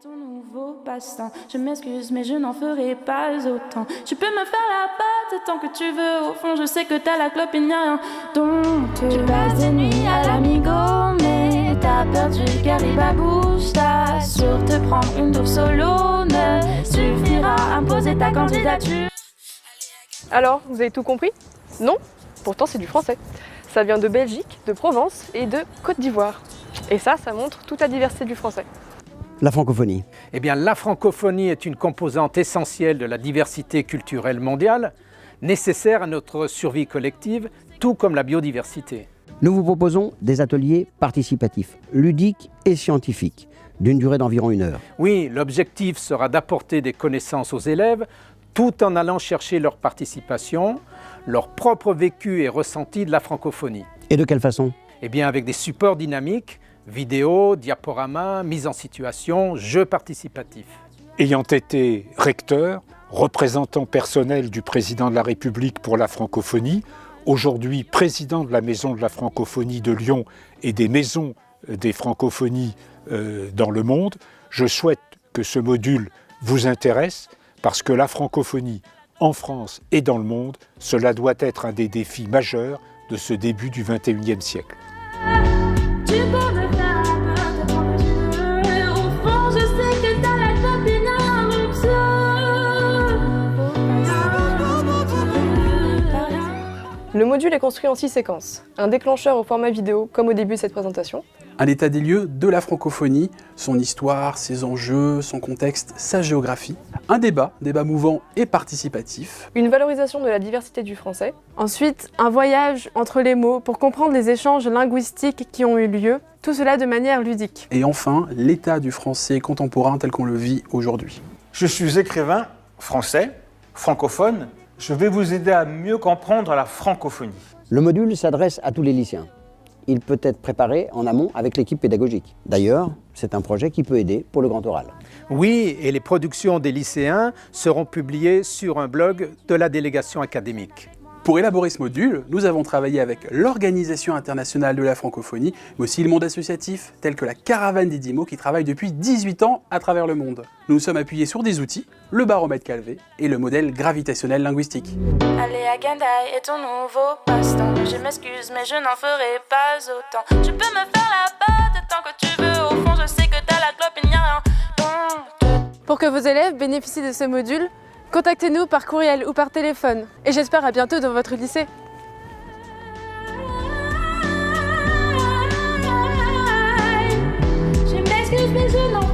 ton nouveau passe-temps. Je m'excuse, mais je n'en ferai pas autant. Tu peux me faire la patte tant que tu veux. Au fond, je sais que t'as la clope et n'y a rien. Donc, tu passes des nuits à l'amigo, mais t'as perdu Caribabouche. Ta sur te prendre une tour solo ne suffira à imposer ta candidature. Alors, vous avez tout compris? Non? Pourtant, c'est du français. Ça vient de Belgique, de Provence et de Côte d'Ivoire. Et ça montre toute la diversité du français. La francophonie. Eh bien, la francophonie est une composante essentielle de la diversité culturelle mondiale, nécessaire à notre survie collective, tout comme la biodiversité. Nous vous proposons des ateliers participatifs, ludiques et scientifiques, d'une durée d'environ 1 heure. Oui, l'objectif sera d'apporter des connaissances aux élèves, tout en allant chercher leur participation, leur propre vécu et ressenti de la francophonie. Et de quelle façon? Eh bien, avec des supports dynamiques, vidéos, diaporamas, mise en situation, jeux participatifs. Ayant été recteur, représentant personnel du président de la République pour la francophonie, aujourd'hui président de la Maison de la francophonie de Lyon et des maisons des francophonies dans le monde, je souhaite que ce module vous intéresse parce que la francophonie en France et dans le monde, cela doit être un des défis majeurs de ce début du XXIe siècle. Tu peux me faire la peur tant que tu veux. Au fond, je sais que t'as la clope et n'y a rien. Le module est construit en 6 séquences. Un déclencheur au format vidéo, comme au début de cette présentation. Un état des lieux de la francophonie, son histoire, ses enjeux, son contexte, sa géographie. Un débat mouvant et participatif. Une valorisation de la diversité du français. Ensuite, un voyage entre les mots pour comprendre les échanges linguistiques qui ont eu lieu. Tout cela de manière ludique. Et enfin, l'état du français contemporain tel qu'on le vit aujourd'hui. Je suis écrivain français, francophone. Je vais vous aider à mieux comprendre la francophonie. Le module s'adresse à tous les lycéens. Il peut être préparé en amont avec l'équipe pédagogique. D'ailleurs, c'est un projet qui peut aider pour le grand oral. Oui, et les productions des lycéens seront publiées sur un blog de la délégation académique. Pour élaborer ce module, nous avons travaillé avec l'Organisation internationale de la francophonie, mais aussi le monde associatif, tel que la Caravane des 10 mots qui travaille depuis 18 ans à travers le monde. Nous nous sommes appuyés sur des outils, le baromètre Calvé et le modèle gravitationnel linguistique. Allez à Gendai et ton nouveau passe-temps. Je m'excuse, mais je n'en ferai pas autant. Tu peux me faire la patte tant que tu veux. Au fond, je sais que t'as la clope et n'y a rien. Pour que vos élèves bénéficient de ce module, contactez-nous par courriel ou par téléphone. Et j'espère à bientôt dans votre lycée. Je m'excuse, mais je n'en